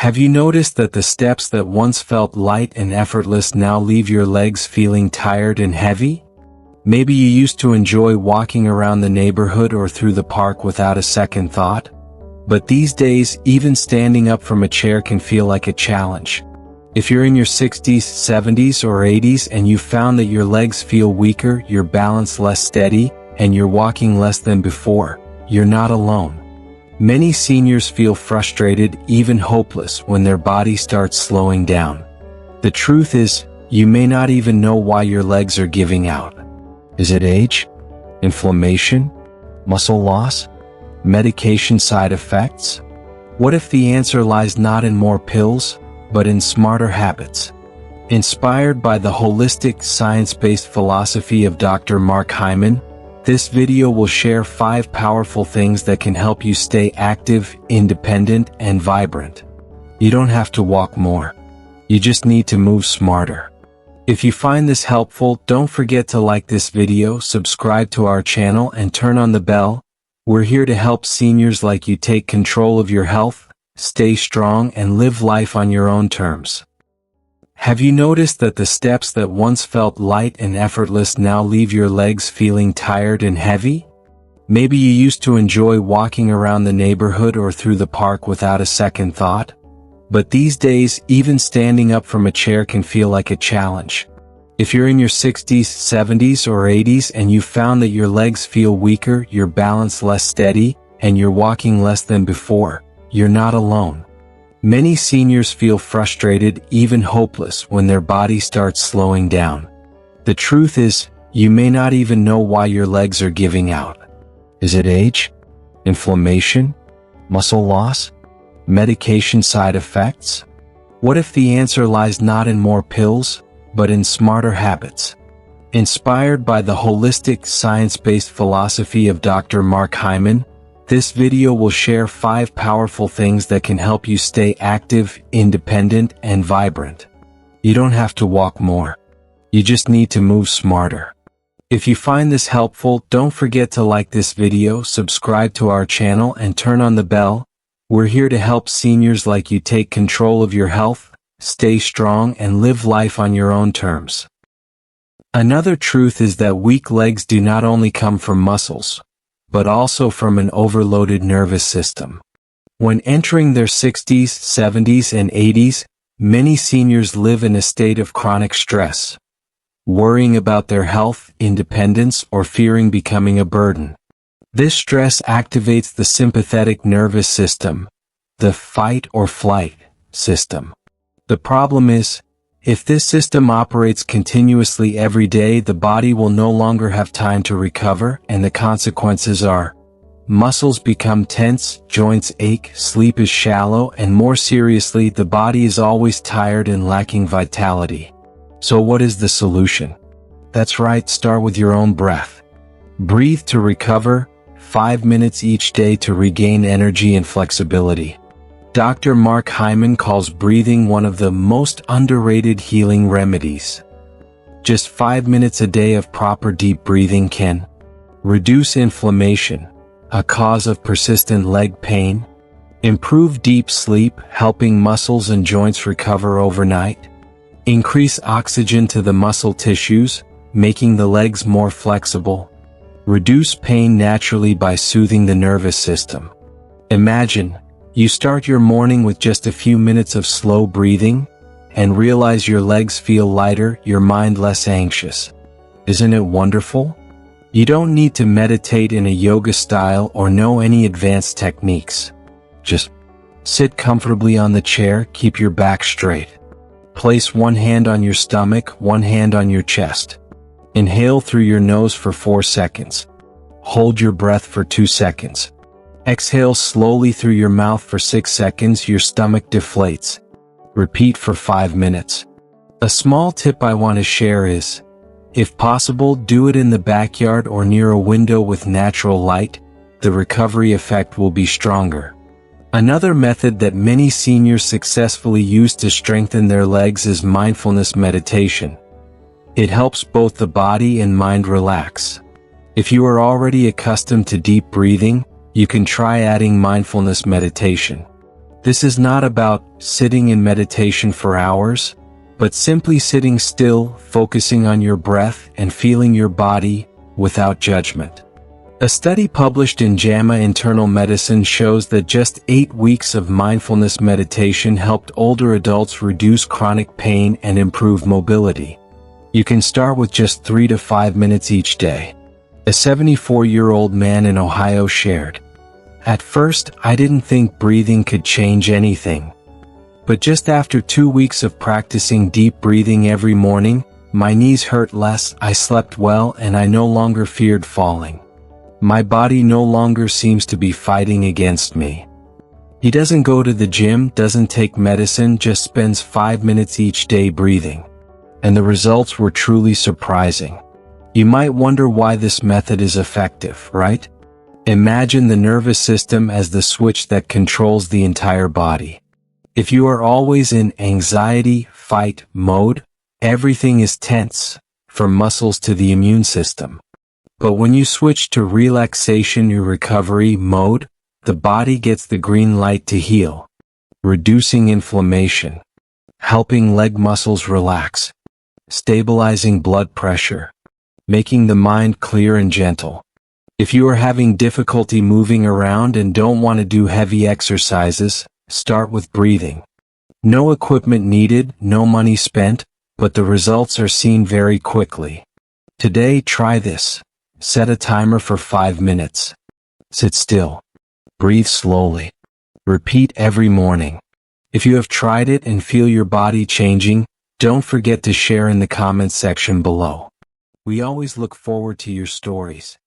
Have you noticed that the steps that once felt light and effortless now leave your legs feeling tired and heavy? Maybe you used to enjoy walking around the neighborhood or through the park without a second thought. But these days, even standing up from a chair can feel like a challenge. If you're in your 60s, 70s, or 80s and you found that your legs feel weaker, your balance less steady, and you're walking less than before, you're not alone. Many seniors feel frustrated, even hopeless, when their body starts slowing down. The truth is, you may not even know why your legs are giving out. Is it age? Inflammation? Muscle loss? Medication side effects? What if the answer lies not in more pills, but in smarter habits? Inspired by the holistic, science-based philosophy of Dr. Mark Hyman, this video will share 5 powerful things that can help you stay active, independent, and vibrant. You don't have to walk more. You just need to move smarter. If you find this helpful, don't forget to like this video, subscribe to our channel, and turn on the bell. We're here to help seniors like you take control of your health, stay strong, and live life on your own terms. Have you noticed that the steps that once felt light and effortless now leave your legs feeling tired and heavy? Maybe you used to enjoy walking around the neighborhood or through the park without a second thought. But these days, even standing up from a chair can feel like a challenge. If you're in your 60s, 70s, or 80s and you found that your legs feel weaker, your balance less steady, and you're walking less than before, you're not alone. Many seniors feel frustrated, even hopeless, when their body starts slowing down. The truth is, you may not even know why your legs are giving out. Is it age? Inflammation? Muscle loss? Medication side effects? What if the answer lies not in more pills, but in smarter habits? Inspired by the holistic, science-based philosophy of Dr. Mark Hyman, this video will share 5 powerful things that can help you stay active, independent, and vibrant. You don't have to walk more. You just need to move smarter. If you find this helpful, don't forget to like this video, subscribe to our channel, and turn on the bell. We're here to help seniors like you take control of your health, stay strong, and live life on your own terms. Another truth is that weak legs do not only come from muscles, but also from an overloaded nervous system. When entering their 60s, 70s, and 80s, many seniors live in a state of chronic stress, worrying about their health, independence, or fearing becoming a burden. This stress activates the sympathetic nervous system, the fight or flight system. The problem is, if this system operates continuously every day, the body will no longer have time to recover, and the consequences are muscles become tense, joints ache, sleep is shallow, and more seriously, the body is always tired and lacking vitality. So what is the solution? That's right, start with your own breath. Breathe to recover, 5 minutes each day to regain energy and flexibility. Dr. Mark Hyman calls breathing one of the most underrated healing remedies. Just 5 minutes a day of proper deep breathing can reduce inflammation, a cause of persistent leg pain, improve deep sleep, helping muscles and joints recover overnight, increase oxygen to the muscle tissues, making the legs more flexible, reduce pain naturally by soothing the nervous system. Imagine, you start your morning with just a few minutes of slow breathing, and realize your legs feel lighter, your mind less anxious. Isn't it wonderful? You don't need to meditate in a yoga style or know any advanced techniques. Just sit comfortably on the chair, keep your back straight. Place one hand on your stomach, one hand on your chest. Inhale through your nose for 4 seconds. Hold your breath for 2 seconds. Exhale slowly through your mouth for 6 seconds, your stomach deflates. Repeat for 5 minutes. A small tip I want to share is, if possible, do it in the backyard or near a window with natural light. The recovery effect will be stronger. Another method that many seniors successfully use to strengthen their legs is mindfulness meditation. It helps both the body and mind relax. If you are already accustomed to deep breathing, you can try adding mindfulness meditation. This is not about sitting in meditation for hours, but simply sitting still, focusing on your breath and feeling your body without judgment. A study published in JAMA Internal Medicine shows that just 8 weeks of mindfulness meditation helped older adults reduce chronic pain and improve mobility. You can start with just 3 to 5 minutes each day. A 74-year-old man in Ohio shared, "At first, I didn't think breathing could change anything. But just after 2 weeks of practicing deep breathing every morning, my knees hurt less, I slept well, and I no longer feared falling. My body no longer seems to be fighting against me." He doesn't go to the gym, doesn't take medicine, just spends 5 minutes each day breathing. And the results were truly surprising. You might wonder why this method is effective, right? Imagine the nervous system as the switch that controls the entire body. If you are always in anxiety, fight mode, everything is tense, from muscles to the immune system. But when you switch to relaxation or recovery mode, the body gets the green light to heal, reducing inflammation, helping leg muscles relax, stabilizing blood pressure, making the mind clear and gentle. If you are having difficulty moving around and don't want to do heavy exercises, start with breathing. No equipment needed, no money spent, but the results are seen very quickly. Today, try this. Set a timer for 5 minutes. Sit still. Breathe slowly. Repeat every morning. If you have tried it and feel your body changing, don't forget to share in the comments section below. We always look forward to your stories.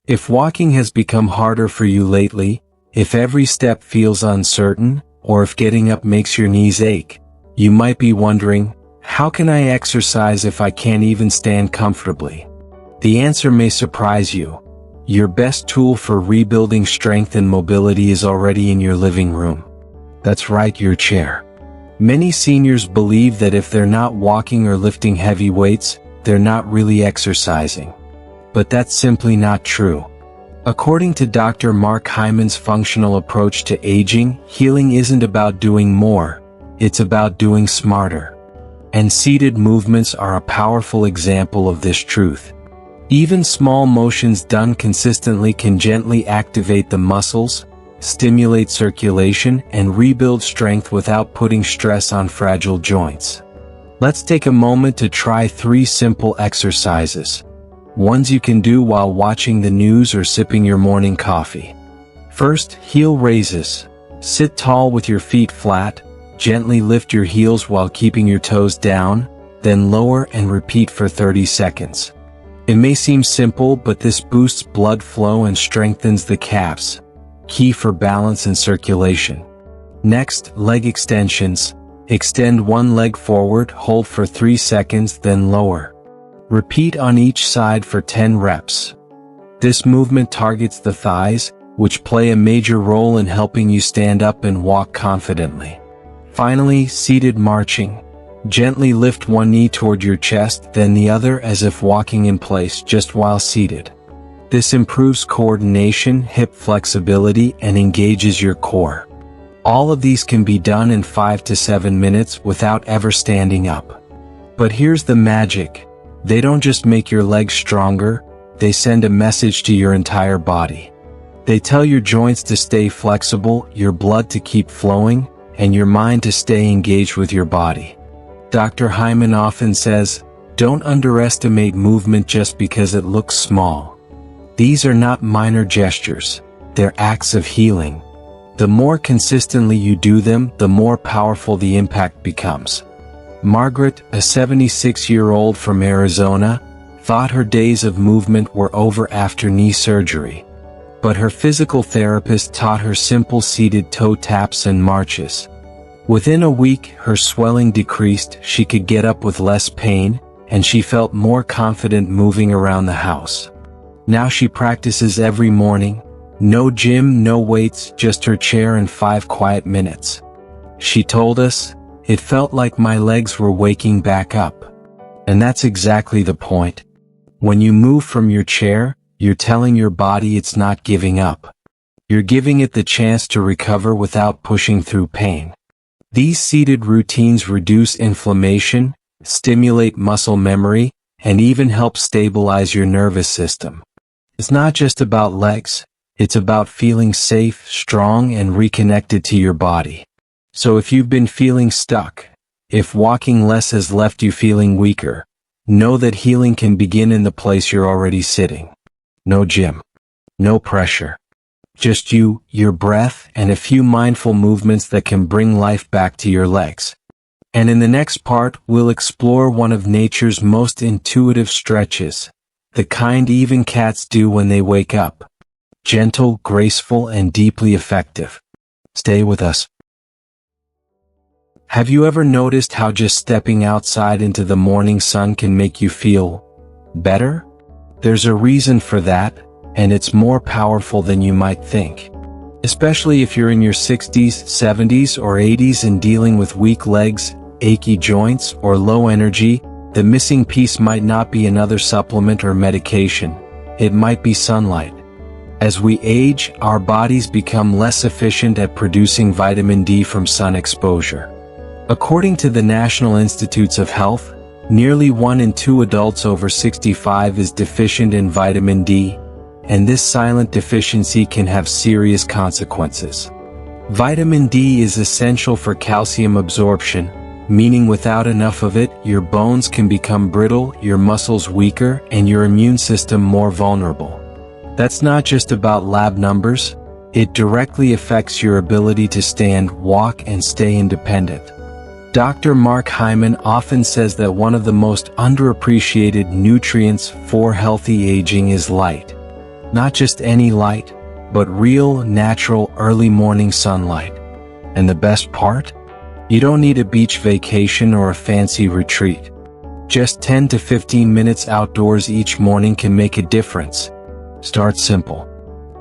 If walking has become harder for you lately, if every step feels uncertain, or if getting up makes your knees ache, you might be wondering, how can I exercise if I can't even stand comfortably? The answer may surprise you. Your best tool for rebuilding strength and mobility is already in your living room. That's right, your chair. Many seniors believe that if they're not walking or lifting heavy weights, they're not really exercising. But that's simply not true. According to Dr. Mark Hyman's functional approach to aging, healing isn't about doing more, it's about doing smarter. And seated movements are a powerful example of this truth. Even small motions done consistently can gently activate the muscles, stimulate circulation, and rebuild strength without putting stress on fragile joints. Let's take a moment to try 3 simple exercises. Ones you can do while watching the news or sipping your morning coffee. First, heel raises. Sit tall with your feet flat. Gently lift your heels while keeping your toes down, then lower and repeat for 30 seconds. It may seem simple, but this boosts blood flow and strengthens the calves, key for balance and circulation. Next, leg extensions. Extend one leg forward, hold for 3 seconds, then lower. Repeat on each side for 10 reps. This movement targets the thighs, which play a major role in helping you stand up and walk confidently. Finally, seated marching. Gently lift one knee toward your chest, then the other as if walking in place just while seated. This improves coordination, hip flexibility, and engages your core. All of these can be done in 5 to 7 minutes without ever standing up. But here's the magic. They don't just make your legs stronger, they send a message to your entire body. They tell your joints to stay flexible, your blood to keep flowing, and your mind to stay engaged with your body. Dr. Hyman often says, don't underestimate movement just because it looks small. These are not minor gestures, they're acts of healing. The more consistently you do them, the more powerful the impact becomes. Margaret, a 76-year-old from Arizona, thought her days of movement were over after knee surgery. But her physical therapist taught her simple seated toe taps and marches. Within a week, her swelling decreased, she could get up with less pain, and she felt more confident moving around the house. Now she practices every morning. No gym, no weights, just her chair and 5 quiet minutes. She told us, "It felt like my legs were waking back up." And that's exactly the point. When you move from your chair, you're telling your body it's not giving up. You're giving it the chance to recover without pushing through pain. These seated routines reduce inflammation, stimulate muscle memory, and even help stabilize your nervous system. It's not just about legs, it's about feeling safe, strong, and reconnected to your body. So if you've been feeling stuck, if walking less has left you feeling weaker, know that healing can begin in the place you're already sitting. No gym. No pressure. Just you, your breath, and a few mindful movements that can bring life back to your legs. And in the next part, we'll explore one of nature's most intuitive stretches, the kind even cats do when they wake up. Gentle, graceful, and deeply effective. Stay with us. Have you ever noticed how just stepping outside into the morning sun can make you feel better? There's a reason for that, and it's more powerful than you might think. Especially if you're in your 60s, 70s, or 80s and dealing with weak legs, achy joints, or low energy, the missing piece might not be another supplement or medication. It might be sunlight. As we age, our bodies become less efficient at producing vitamin D from sun exposure. According to the National Institutes of Health, nearly 1 in 2 adults over 65 is deficient in vitamin D, and this silent deficiency can have serious consequences. Vitamin D is essential for calcium absorption, meaning without enough of it, your bones can become brittle, your muscles weaker, and your immune system more vulnerable. That's not just about lab numbers, it directly affects your ability to stand, walk, and stay independent. Dr. Mark Hyman often says that one of the most underappreciated nutrients for healthy aging is light. Not just any light, but real, natural, early morning sunlight. And the best part? You don't need a beach vacation or a fancy retreat. Just 10 to 15 minutes outdoors each morning can make a difference. Start simple.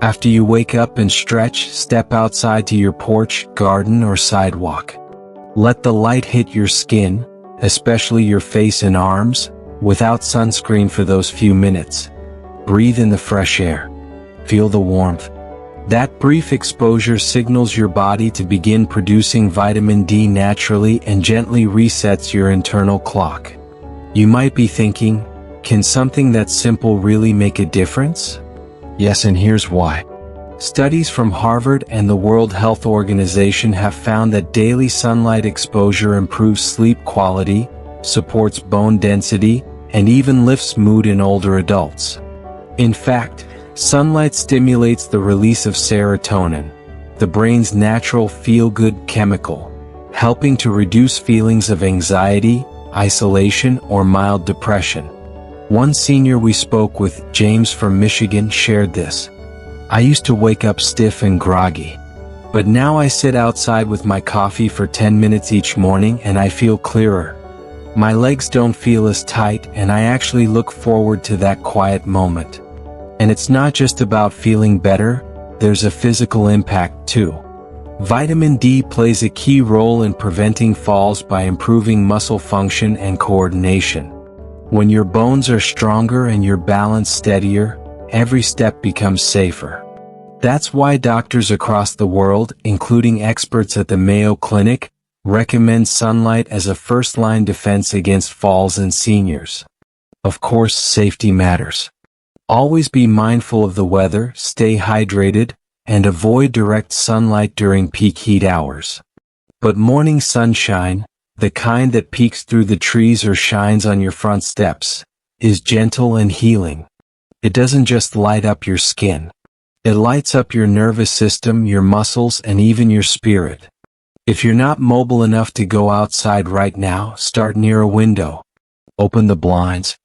After you wake up and stretch, step outside to your porch, garden, or sidewalk. Let the light hit your skin, especially your face and arms, without sunscreen for those few minutes. Breathe in the fresh air. Feel the warmth. That brief exposure signals your body to begin producing vitamin D naturally and gently resets your internal clock. You might be thinking, can something that simple really make a difference? Yes, and here's why. Studies from Harvard and the World Health Organization have found that daily sunlight exposure improves sleep quality, supports bone density, and even lifts mood in older adults. In fact, sunlight stimulates the release of serotonin, the brain's natural feel-good chemical, helping to reduce feelings of anxiety, isolation, or mild depression. One senior we spoke with, James from Michigan, shared this. I used to wake up stiff and groggy. But now I sit outside with my coffee for 10 minutes each morning and I feel clearer. My legs don't feel as tight and I actually look forward to that quiet moment. And it's not just about feeling better, there's a physical impact too. Vitamin D plays a key role in preventing falls by improving muscle function and coordination. When your bones are stronger and your balance steadier, every step becomes safer. That's why doctors across the world, including experts at the Mayo Clinic, recommend sunlight as a first-line defense against falls in seniors. Of course, safety matters. Always be mindful of the weather, stay hydrated, and avoid direct sunlight during peak heat hours. But morning sunshine, the kind that peeks through the trees or shines on your front steps, is gentle and healing. It doesn't just light up your skin. It lights up your nervous system, your muscles, and even your spirit. If you're not mobile enough to go outside right now, start near a window. Open the blinds.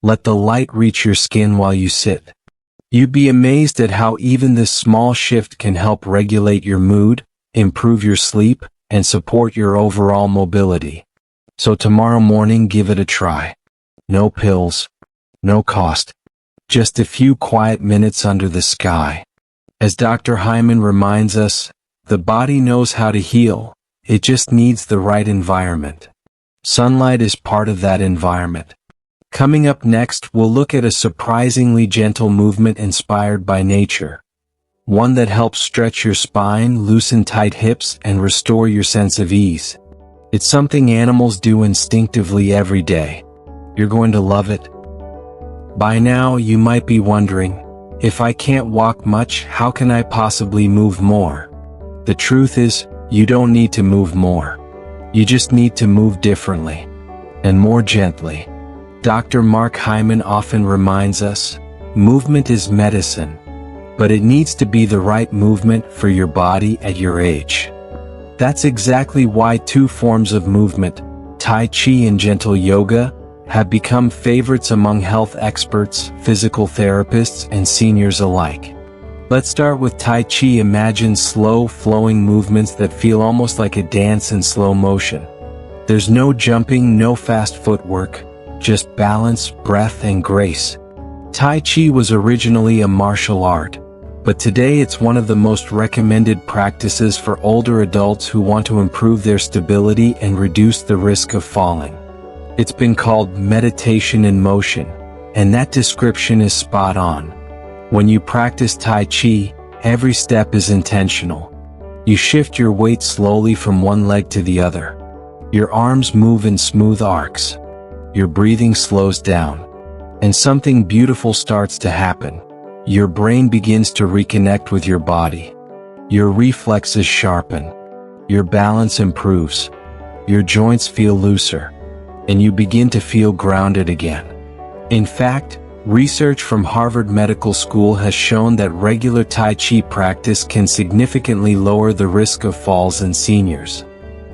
Let the light reach your skin while you sit. You'd be amazed at how even this small shift can help regulate your mood, improve your sleep, and support your overall mobility. So tomorrow morning, give it a try. No pills. No cost. Just a few quiet minutes under the sky. As Dr. Hyman reminds us, the body knows how to heal, it just needs the right environment. Sunlight is part of that environment. Coming up next, we'll look at a surprisingly gentle movement inspired by nature. one that helps stretch your spine, loosen tight hips, and restore your sense of ease. It's something animals do instinctively every day. You're going to love it. By now, you might be wondering, if I can't walk much, how can I possibly move more? The truth is, you don't need to move more. You just need to move differently. And more gently. Dr. Mark Hyman often reminds us, movement is medicine. But it needs to be the right movement for your body at your age. That's exactly why two forms of movement, Tai Chi and gentle yoga, have become favorites among health experts, physical therapists, and seniors alike. Let's start with Tai Chi. Imagine slow, flowing movements that feel almost like a dance in slow motion. There's no jumping, no fast footwork, just balance, breath, and grace. Tai Chi was originally a martial art, but today it's one of the most recommended practices for older adults who want to improve their stability and reduce the risk of falling. It's been called meditation in motion, and that description is spot on. When you practice Tai Chi, every step is intentional. You shift your weight slowly from one leg to the other. Your arms move in smooth arcs. Your breathing slows down. And something beautiful starts to happen. Your brain begins to reconnect with your body. Your reflexes sharpen. Your balance improves. Your joints feel looser. And you begin to feel grounded again. In fact, research from Harvard Medical School has shown that regular Tai Chi practice can significantly lower the risk of falls in seniors.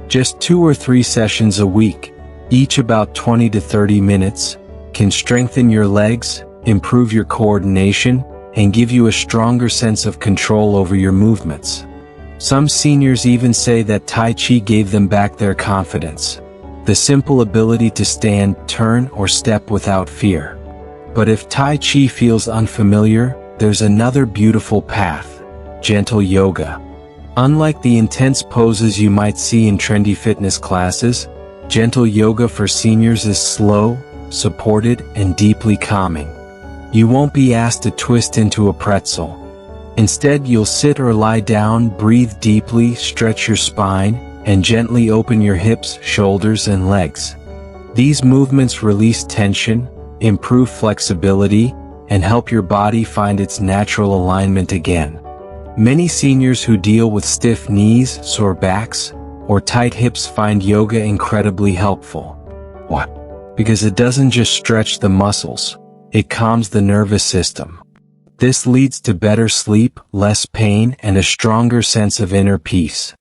Just 2 or 3 sessions a week, each about 20 to 30 minutes, can strengthen your legs, improve your coordination, and give you a stronger sense of control over your movements. Some seniors even say that Tai Chi gave them back their confidence. The simple ability to stand, turn, or step without fear. But if Tai Chi feels unfamiliar, there's another beautiful path: gentle yoga. Unlike the intense poses you might see in trendy fitness classes, gentle yoga for seniors is slow, supported, and deeply calming. You won't be asked to twist into a pretzel. Instead, you'll sit or lie down, breathe deeply, stretch your spine, and gently open your hips, shoulders, and legs. These movements release tension, improve flexibility, and help your body find its natural alignment again. Many seniors who deal with stiff knees, sore backs, or tight hips find yoga incredibly helpful. What? Because it doesn't just stretch the muscles, it calms the nervous system. This leads to better sleep, less pain, and a stronger sense of inner peace.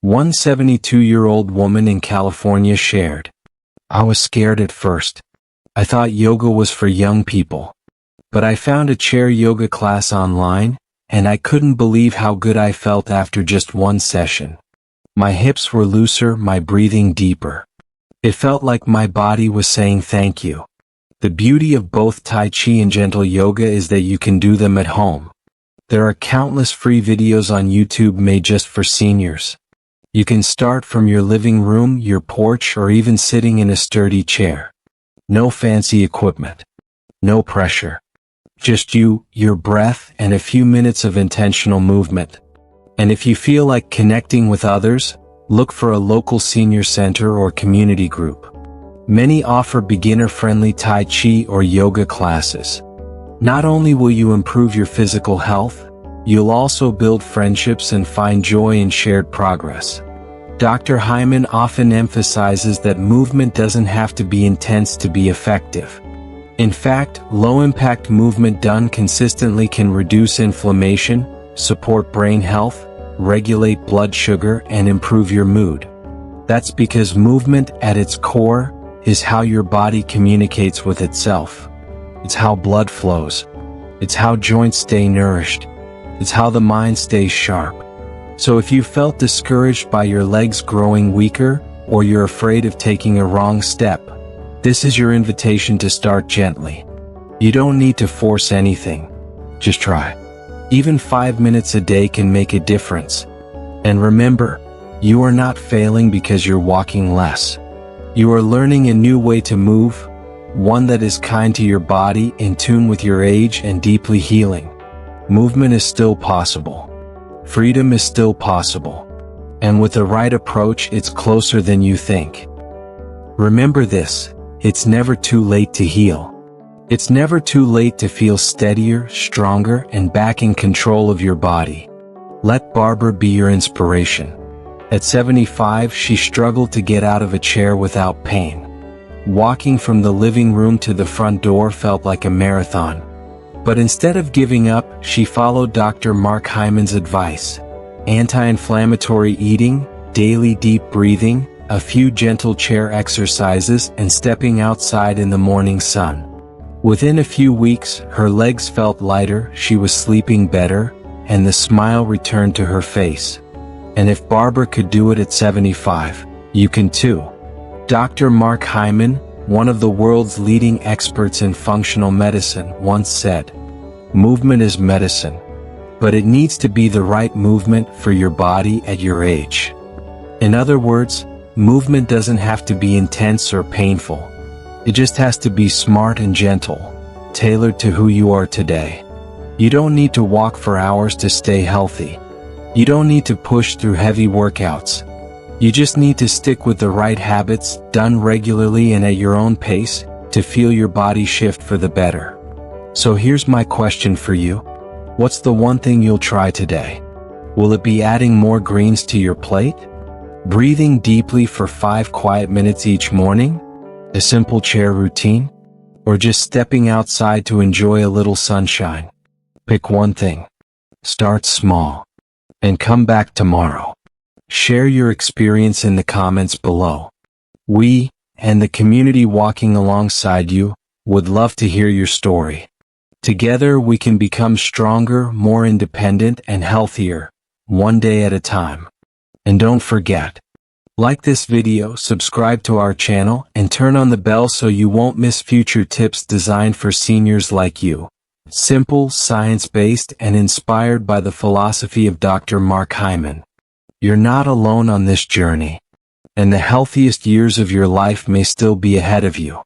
One 72-year-old woman in California shared, "I was scared at first. I thought yoga was for young people. But I found a chair yoga class online, and I couldn't believe how good I felt after just one session. My hips were looser, my breathing deeper. It felt like my body was saying thank you." The beauty of both Tai Chi and gentle yoga is that you can do them at home. There are countless free videos on YouTube made just for seniors. You can start from your living room, your porch, or even sitting in a sturdy chair. No fancy equipment. No pressure. Just you, your breath, and a few minutes of intentional movement. And if you feel like connecting with others, look for a local senior center or community group. Many offer beginner-friendly Tai Chi or yoga classes. Not only will you improve your physical health, you'll also build friendships and find joy in shared progress. Dr. Hyman often emphasizes that movement doesn't have to be intense to be effective. In fact, low-impact movement done consistently can reduce inflammation, support brain health, regulate blood sugar, and improve your mood. That's because movement, at its core, is how your body communicates with itself. It's how blood flows. It's how joints stay nourished. It's how the mind stays sharp. So if you felt discouraged by your legs growing weaker, or you're afraid of taking a wrong step, this is your invitation to start gently. You don't need to force anything. Just try. Even 5 minutes a day can make a difference. And remember, you are not failing because you're walking less. You are learning a new way to move, one that is kind to your body, in tune with your age, and deeply healing. Movement is still possible. Freedom is still possible. And with the right approach, it's closer than you think. Remember this, it's never too late to heal. It's never too late to feel steadier, stronger, and back in control of your body. Let Barbara be your inspiration. At 75, she struggled to get out of a chair without pain. Walking from the living room to the front door felt like a marathon. But instead of giving up, she followed Dr. Mark Hyman's advice. Anti-inflammatory eating, daily deep breathing, a few gentle chair exercises, and stepping outside in the morning sun. Within a few weeks, her legs felt lighter, she was sleeping better, and the smile returned to her face. And if Barbara could do it at 75, you can too. Dr. Mark Hyman, one of the world's leading experts in functional medicine, once said, "Movement is medicine, but it needs to be the right movement for your body at your age." In other words, movement doesn't have to be intense or painful. It just has to be smart and gentle, tailored to who you are today. You don't need to walk for hours to stay healthy. You don't need to push through heavy workouts. You just need to stick with the right habits, done regularly and at your own pace, to feel your body shift for the better. So here's my question for you. What's the one thing you'll try today? Will it be adding more greens to your plate? Breathing deeply for 5 quiet minutes each morning? A simple chair routine? Or just stepping outside to enjoy a little sunshine? Pick one thing. Start small. And come back tomorrow. Share your experience in the comments below. We, and the community walking alongside you, would love to hear your story. Together we can become stronger, more independent, and healthier, one day at a time. And don't forget, like this video, subscribe to our channel, and turn on the bell so you won't miss future tips designed for seniors like you. Simple, science-based, and inspired by the philosophy of Dr. Mark Hyman. You're not alone on this journey. And the healthiest years of your life may still be ahead of you.